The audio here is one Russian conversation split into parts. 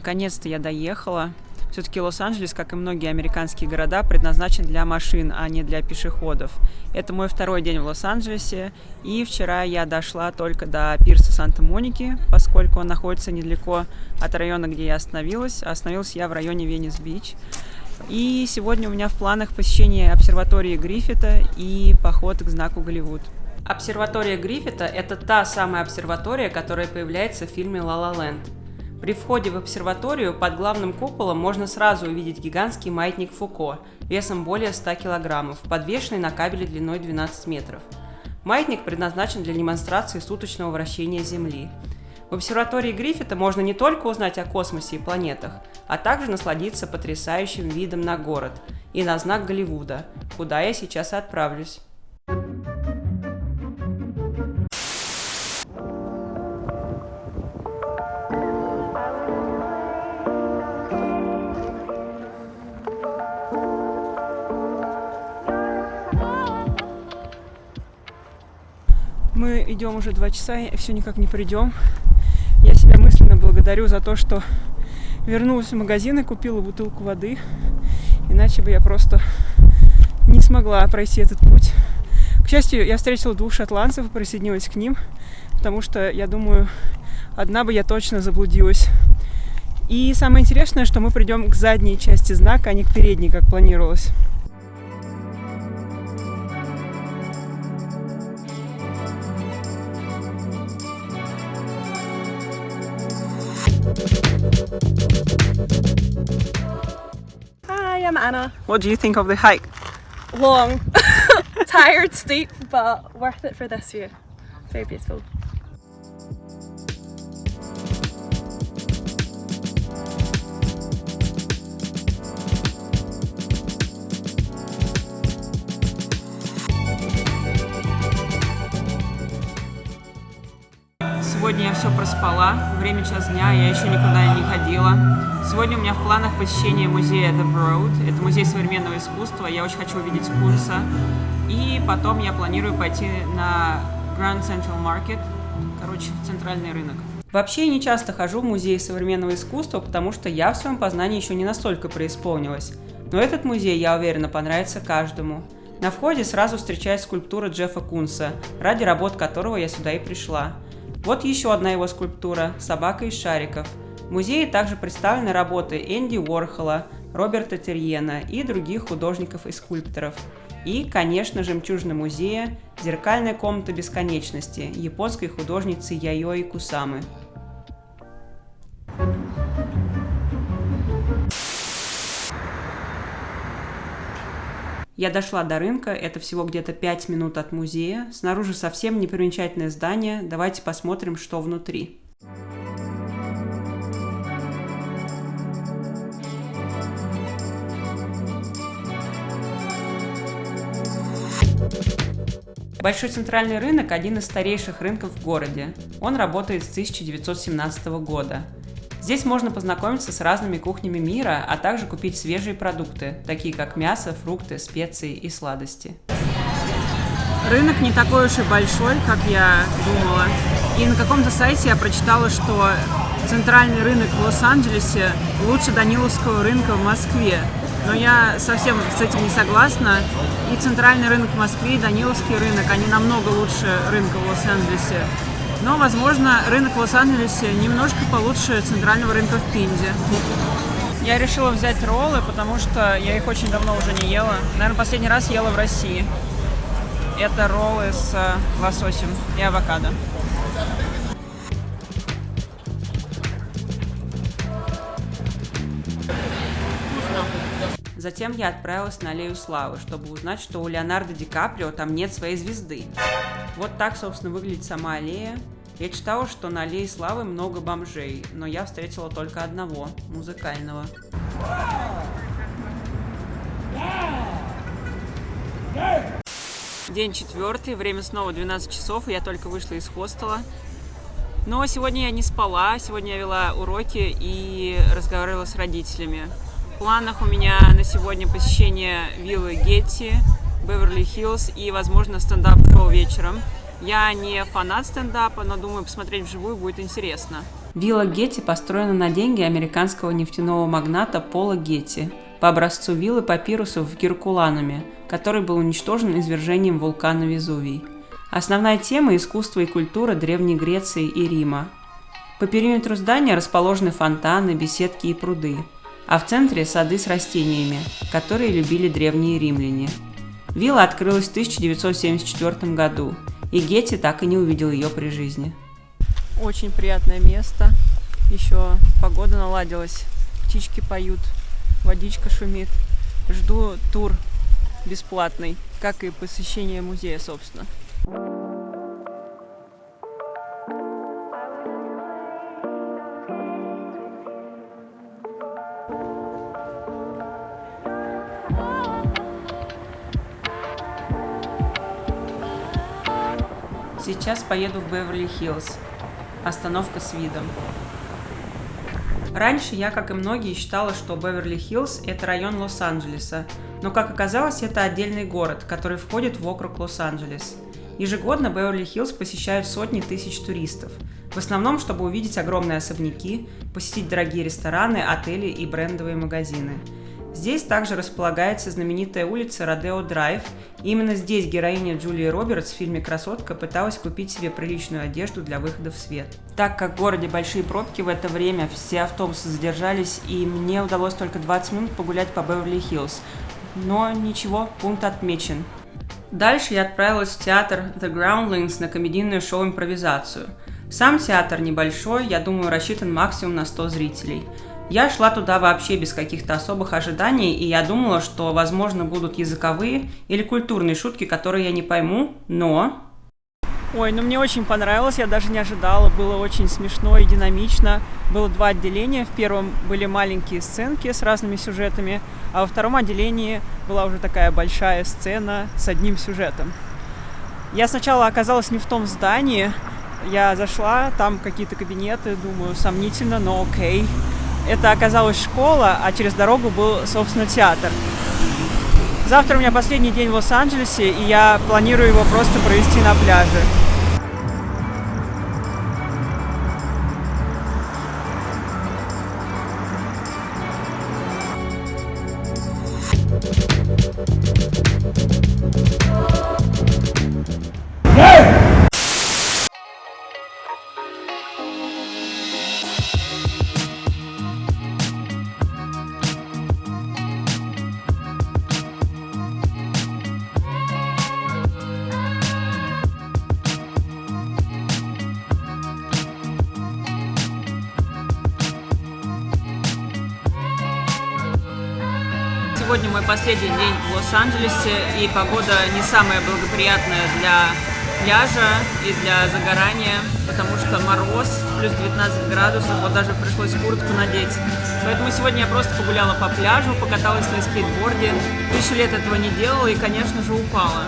Наконец-то я доехала. Все-таки Лос-Анджелес, как и многие американские города, предназначен для машин, а не для пешеходов. Это мой второй день в Лос-Анджелесе, и вчера я дошла только до пирса Санта-Моники, поскольку он находится недалеко от района, где я остановилась. Остановилась я в районе Венес-Бич. И сегодня у меня в планах посещение обсерватории Гриффита и поход к знаку Голливуд. Обсерватория Гриффита – это та самая обсерватория, которая появляется в фильме «Ла Ла Ленд». При входе в обсерваторию под главным куполом можно сразу увидеть гигантский маятник Фуко весом более 100 килограммов, подвешенный на кабеле длиной 12 метров. Маятник предназначен для демонстрации суточного вращения Земли. В обсерватории Гриффита можно не только узнать о космосе и планетах, а также насладиться потрясающим видом на город и на знак Голливуда, куда я сейчас и отправлюсь. Мы идем уже 2 часа и все никак не придем. Я себя мысленно благодарю за то, что вернулась в магазин и купила бутылку воды. Иначе бы я просто не смогла пройти этот путь. К счастью, я встретила 2 шотландцев и присоединилась к ним, потому что, я думаю, одна бы я точно заблудилась. И самое интересное, что мы придем к задней части знака, а не к передней, как планировалось. Hi, I'm Anna. What do you think of the hike? Long, tired, steep, but worth it for this view. Very beautiful. Сегодня я все проспала, время 1 дня, я еще никуда не ходила. Сегодня у меня в планах посещение музея The Broad, это музей современного искусства, я очень хочу увидеть Кунса. И потом я планирую пойти на Grand Central Market, центральный рынок. Вообще я не часто хожу в музей современного искусства, потому что я в своем познании еще не настолько преисполнилась. Но этот музей, я уверена, понравится каждому. На входе сразу встречает скульптура Джеффа Кунса, ради работ которого я сюда и пришла. Вот еще одна его скульптура – собака из шариков. В музее также представлены работы Энди Уорхола, Роберта Терьена и других художников и скульпторов. И, конечно, жемчужина музея – зеркальная комната бесконечности японской художницы Яёи Кусамы. Я дошла до рынка, это всего где-то 5 минут от музея. Снаружи совсем непримечательное здание, давайте посмотрим, что внутри. Большой центральный рынок – один из старейших рынков в городе. Он работает с 1917 года. Здесь можно познакомиться с разными кухнями мира, а также купить свежие продукты, такие как мясо, фрукты, специи и сладости. Рынок не такой уж и большой, как я думала. И на каком-то сайте я прочитала, что центральный рынок в Лос-Анджелесе лучше Даниловского рынка в Москве. Но я совсем с этим не согласна. И центральный рынок в Москве, и Даниловский рынок, они намного лучше рынка в Лос-Анджелесе. Но, возможно, рынок в Лос-Анджелесе немножко получше центрального рынка в Пензе. Я решила взять роллы, потому что я их очень давно уже не ела. Наверное, последний раз ела в России. Это роллы с лососем и авокадо. Затем я отправилась на Аллею Славы, чтобы узнать, что у Леонардо Ди Каприо там нет своей звезды. Вот так, собственно, выглядит сама аллея. Я читала, что на Аллее Славы много бомжей, но я встретила только одного, музыкального. День 4, время снова 12 часов, и я только вышла из хостела. Но сегодня я не спала, сегодня я вела уроки и разговаривала с родителями. В планах у меня на сегодня посещение виллы Гетти, Беверли-Хиллз и, возможно, стендап-шоу вечером. Я не фанат стендапа, но думаю, посмотреть вживую будет интересно. Вилла Гетти построена на деньги американского нефтяного магната Пола Гетти по образцу виллы папирусов в Геркулануме, который был уничтожен извержением вулкана Везувий. Основная тема – искусство и культура Древней Греции и Рима. По периметру здания расположены фонтаны, беседки и пруды, а в центре – сады с растениями, которые любили древние римляне. Вилла открылась в 1974 году, и Гетти так и не увидел ее при жизни. Очень приятное место. Еще погода наладилась, птички поют, водичка шумит. Жду тур бесплатный, как и посещение музея, собственно. Сейчас поеду в Беверли-Хиллз. Остановка с видом. Раньше я, как и многие, считала, что Беверли-Хиллз – это район Лос-Анджелеса, но, как оказалось, это отдельный город, который входит в округ Лос-Анджелес. Ежегодно Беверли-Хиллз посещают сотни тысяч туристов, в основном, чтобы увидеть огромные особняки, посетить дорогие рестораны, отели и брендовые магазины. Здесь также располагается знаменитая улица Родео Драйв, и именно здесь героиня Джулии Робертс в фильме «Красотка» пыталась купить себе приличную одежду для выхода в свет. Так как в городе большие пробки в это время, все автобусы задержались, и мне удалось только 20 минут погулять по Беверли-Хиллз. Но ничего, пункт отмечен. Дальше я отправилась в театр The Groundlings на комедийное шоу-импровизацию. Сам театр небольшой, я думаю, рассчитан максимум на 100 зрителей. Я шла туда вообще без каких-то особых ожиданий, и я думала, что, возможно, будут языковые или культурные шутки, которые я не пойму, но... Ой, ну мне очень понравилось, я даже не ожидала, было очень смешно и динамично. Было 2 отделения, в первом были маленькие сценки с разными сюжетами, а во втором отделении была уже такая большая сцена с одним сюжетом. Я сначала оказалась не в том здании, я зашла, там какие-то кабинеты, думаю, сомнительно, но окей. Это оказалась школа, а через дорогу был, собственно, театр. Завтра у меня последний день в Лос-Анджелесе, и я планирую его просто провести на пляже. Сегодня мой последний день в Лос-Анджелесе, и погода не самая благоприятная для пляжа и для загорания, потому что мороз, плюс 19 градусов, вот даже пришлось куртку надеть. Поэтому сегодня я просто погуляла по пляжу, покаталась на скейтборде, 1000 лет этого не делала и, конечно же, упала.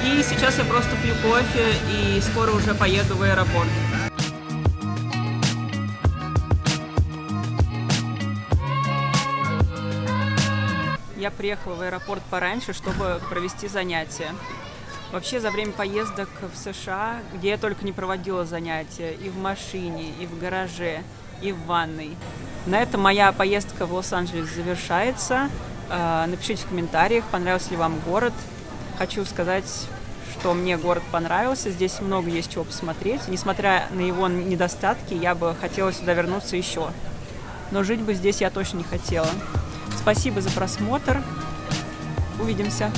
И сейчас я просто пью кофе и скоро уже поеду в аэропорт. Я приехала в аэропорт пораньше, чтобы провести занятия. Вообще, за время поездок в США, где я только не проводила занятия, и в машине, и в гараже, и в ванной. На этом моя поездка в Лос-Анджелес завершается. Напишите в комментариях, понравился ли вам город. Хочу сказать, что мне город понравился. Здесь много есть чего посмотреть. Несмотря на его недостатки, я бы хотела сюда вернуться еще. Но жить бы здесь я точно не хотела. Спасибо за просмотр. Увидимся.